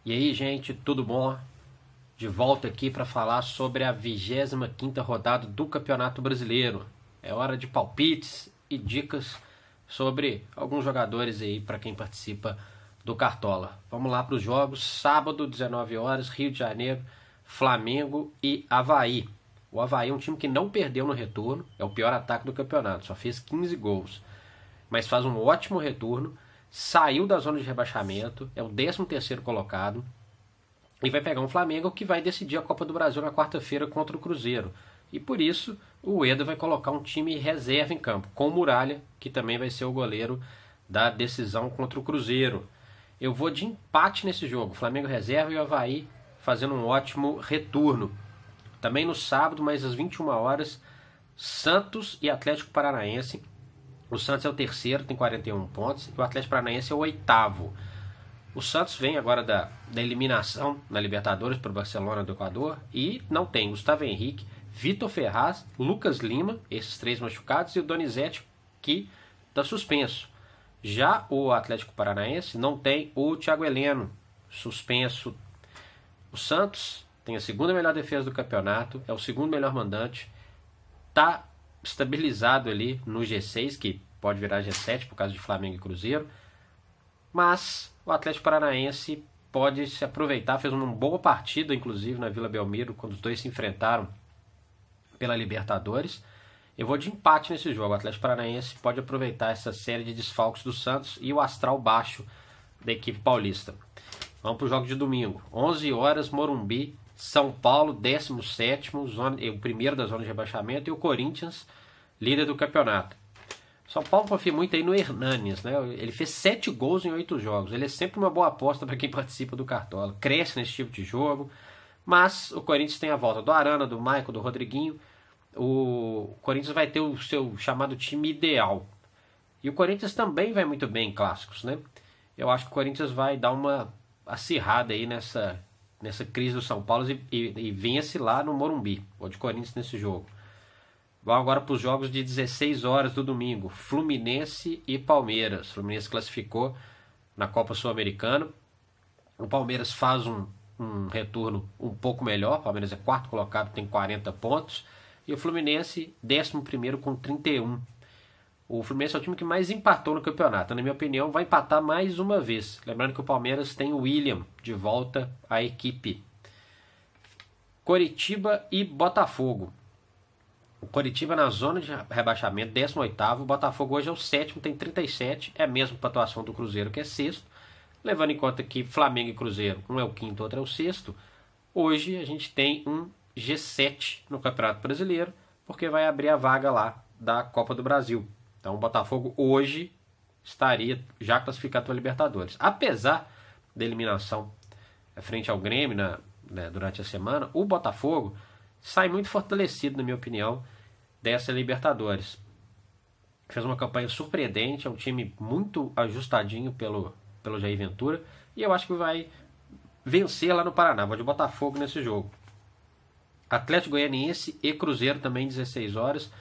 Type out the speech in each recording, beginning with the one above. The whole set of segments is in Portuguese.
E aí, gente, tudo bom? De volta aqui para falar sobre a 25ª rodada do Campeonato Brasileiro. É hora de palpites e dicas sobre alguns jogadores aí para quem participa do Cartola. Vamos lá para os jogos. Sábado, 19 horas, Rio de Janeiro, Flamengo e Avaí. O Avaí é um time que não perdeu no retorno, é o pior ataque do campeonato, só fez 15 gols. Mas faz um ótimo retorno, saiu da zona de rebaixamento, é o 13º colocado e vai pegar um Flamengo que vai decidir a Copa do Brasil na quarta-feira contra o Cruzeiro. E por isso o Eder vai colocar um time reserva em campo, com o Muralha, que também vai ser o goleiro da decisão contra o Cruzeiro. Eu vou de empate nesse jogo, Flamengo reserva e o Avaí fazendo um ótimo retorno. Também no sábado, mais às 21 horas, Santos e Atlético Paranaense. O Santos é o terceiro, tem 41 pontos, e o Atlético Paranaense é o oitavo. O Santos vem agora da eliminação na Libertadores para o Barcelona do Equador e não tem Gustavo Henrique, Vitor Ferraz, Lucas Lima, esses três machucados, e o Donizete, que está suspenso. Já o Atlético Paranaense não tem o Thiago Heleno, suspenso. O Santos tem a segunda melhor defesa do campeonato, é o segundo melhor mandante, está estabilizado ali no G6, que pode virar G7 por causa de Flamengo e Cruzeiro, mas o Atlético Paranaense pode se aproveitar, fez uma boa partida inclusive na Vila Belmiro, quando os dois se enfrentaram pela Libertadores. Eu vou de empate nesse jogo. O Atlético Paranaense pode aproveitar essa série de desfalques do Santos e o astral baixo da equipe paulista. Vamos para o jogo de domingo, 11 horas, Morumbi, São Paulo, 17º, o primeiro da zona de rebaixamento, e o Corinthians, líder do campeonato. São Paulo confia muito aí no Hernanes, né? Ele fez 7 gols em 8 jogos. Ele é sempre uma boa aposta para quem participa do Cartola. Cresce nesse tipo de jogo. Mas o Corinthians tem a volta do Arana, do Maicon, do Rodriguinho. O Corinthians vai ter o seu chamado time ideal. E o Corinthians também vai muito bem em clássicos, né? Eu acho que o Corinthians vai dar uma acirrada aí nessa crise do São Paulo e vence lá no Morumbi. Vou de Corinthians nesse jogo. Vamos agora para os jogos de 16 horas do domingo. Fluminense e Palmeiras. O Fluminense classificou na Copa Sul-Americana. O Palmeiras faz um retorno um pouco melhor. O Palmeiras é quarto colocado, tem 40 pontos. E o Fluminense, 11º com 31. O Fluminense é o time que mais empatou no campeonato. Na minha opinião, vai empatar mais uma vez. Lembrando que o Palmeiras tem o William de volta à equipe. Coritiba e Botafogo. O Coritiba na zona de rebaixamento, 18º. O Botafogo hoje é o 7º, tem 37. É a mesma pontuação do Cruzeiro, que é 6º. Levando em conta que Flamengo e Cruzeiro, um é o 5º, outro é o 6º. Hoje a gente tem um G7 no Campeonato Brasileiro, porque vai abrir a vaga lá da Copa do Brasil. Então o Botafogo hoje estaria já classificado para a Libertadores. Apesar da eliminação frente ao Grêmio durante a semana, o Botafogo sai muito fortalecido, na minha opinião, dessa Libertadores. Fez uma campanha surpreendente, é um time muito ajustadinho pelo Jair Ventura, e eu acho que vai vencer lá no Paraná. Vou de Botafogo nesse jogo. Atlético Goianiense e Cruzeiro também, 16 horas.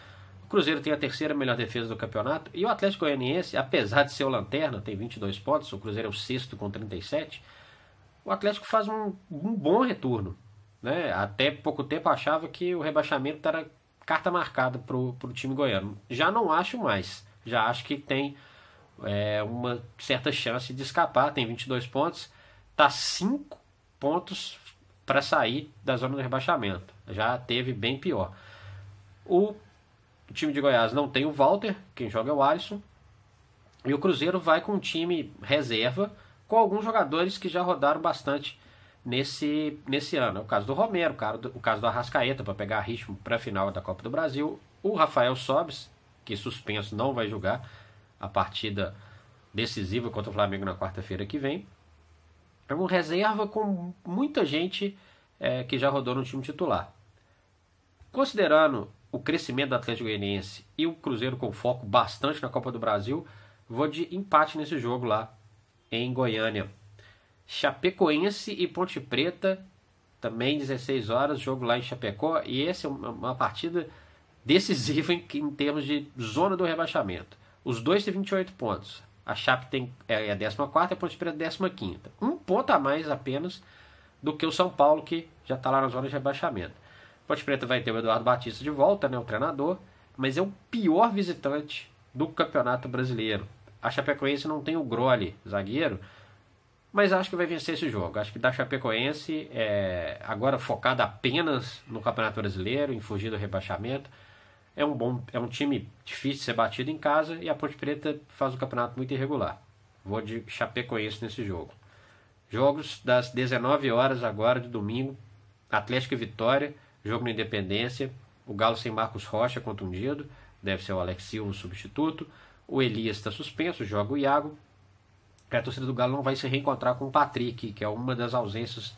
O Cruzeiro tem a terceira melhor defesa do campeonato, e o Atlético Goianiense, apesar de ser o lanterna, tem 22 pontos, o Cruzeiro é o 6º com 37, o Atlético faz um bom retorno. Né? Até pouco tempo achava que o rebaixamento era carta marcada para o time goiano. Já não acho mais. Já acho que tem uma certa chance de escapar. Tem 22 pontos. Está 5 pontos para sair da zona do rebaixamento. Já teve bem pior. O time de Goiás não tem o Walter. Quem joga é o Alisson. E o Cruzeiro vai com um time reserva, com alguns jogadores que já rodaram bastante nesse ano. É o caso do Romero, o caso do Arrascaeta, para pegar ritmo para a final da Copa do Brasil. O Rafael Sobis, que suspenso, não vai jogar a partida decisiva contra o Flamengo na quarta-feira que vem. É um reserva com muita gente que já rodou no time titular. Considerando o crescimento do Atlético Goianiense e o Cruzeiro com foco bastante na Copa do Brasil, vou de empate nesse jogo lá em Goiânia. Chapecoense e Ponte Preta, também 16 horas, jogo lá em Chapecó, e essa é uma partida decisiva em termos de zona do rebaixamento. Os dois têm 28 pontos. A Chape é a 14ª e a Ponte Preta a 15ª. Um ponto a mais apenas do que o São Paulo, que já está lá na zona de rebaixamento. Ponte Preta vai ter o Eduardo Batista de volta, né, o treinador, mas é o pior visitante do Campeonato Brasileiro. A Chapecoense não tem o Groli, zagueiro, mas acho que vai vencer esse jogo. Acho que da Chapecoense, agora focada apenas no Campeonato Brasileiro, em fugir do rebaixamento, é um time difícil de ser batido em casa, e a Ponte Preta faz um campeonato muito irregular. Vou de Chapecoense nesse jogo. Jogos das 19 horas agora de domingo, Atlético e Vitória, jogo na Independência, o Galo sem Marcos Rocha contundido, deve ser o Alex Silva o substituto, o Elias está suspenso, joga o Iago, e a torcida do Galo não vai se reencontrar com o Patrick, que é uma das ausências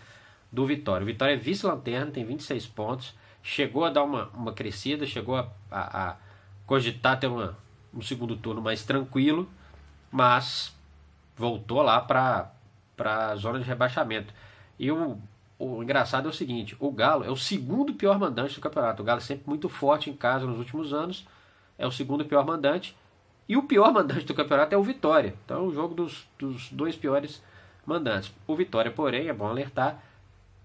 do Vitória. O Vitória é vice-lanterna, tem 26 pontos, chegou a dar uma crescida, chegou a cogitar ter um segundo turno mais tranquilo, mas voltou lá para a zona de rebaixamento. E o engraçado é o seguinte, o Galo é o segundo pior mandante do campeonato. O Galo é sempre muito forte em casa nos últimos anos, é o segundo pior mandante, e o pior mandante do campeonato é o Vitória. Então é o jogo dos dois piores mandantes. O Vitória, porém, é bom alertar,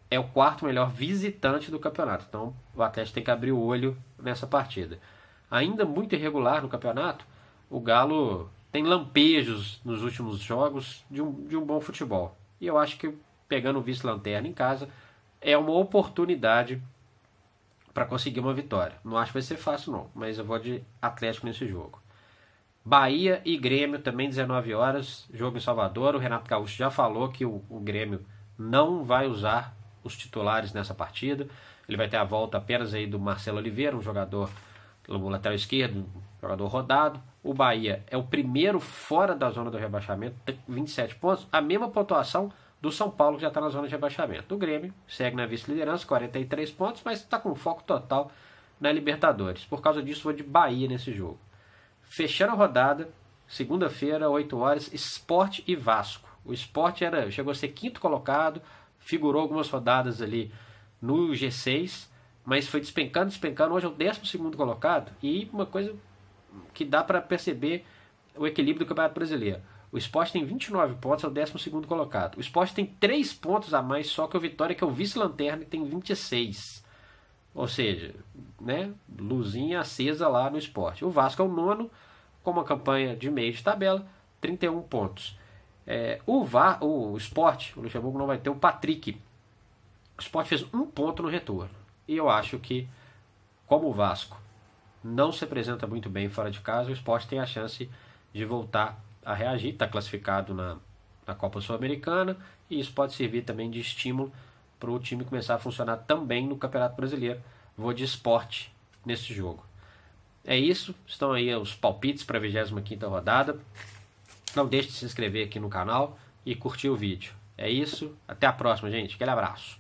é o quarto melhor visitante do campeonato. Então o Atlético tem que abrir o olho nessa partida. Ainda muito irregular no campeonato, o Galo tem lampejos nos últimos jogos de um bom futebol. E eu acho que pegando o vice-lanterna em casa é uma oportunidade para conseguir uma vitória. Não acho que vai ser fácil não, mas eu vou de Atlético nesse jogo. Bahia e Grêmio também 19 horas, jogo em Salvador. O Renato Gaúcho já falou que o Grêmio não vai usar os titulares nessa partida. Ele vai ter a volta apenas aí do Marcelo Oliveira, um jogador no lateral esquerdo, um jogador rodado. O Bahia é o primeiro fora da zona do rebaixamento, tem 27 pontos, a mesma pontuação do São Paulo, que já está na zona de rebaixamento. O Grêmio segue na vice-liderança, 43 pontos, mas está com foco total na Libertadores. Por causa disso, vou de Bahia nesse jogo. Fechando a rodada, segunda-feira, 8 horas, Sport e Vasco. O Sport chegou a ser quinto colocado, figurou algumas rodadas ali no G6, mas foi despencando. Hoje é o 12º colocado, e uma coisa que dá para perceber o equilíbrio do Campeonato Brasileiro. O Sport tem 29 pontos, é o 12º colocado. O Sport tem 3 pontos a mais só que o Vitória, que é o vice-lanterna, que tem 26. Ou seja, né, luzinha acesa lá no Sport. O Vasco é o nono, com uma campanha de meio de tabela, 31 pontos. O Sport, o Luxemburgo não vai ter o Patrick. O Sport fez 1 ponto no retorno. E eu acho que, como o Vasco não se apresenta muito bem fora de casa, o Sport tem a chance de voltar a reagir. Está classificado na Copa Sul-Americana, e isso pode servir também de estímulo para o time começar a funcionar também no Campeonato Brasileiro. Vou de Sport nesse jogo. É isso, estão aí os palpites para a 25ª rodada. Não deixe de se inscrever aqui no canal e curtir o vídeo. É isso, até a próxima, gente. Aquele abraço.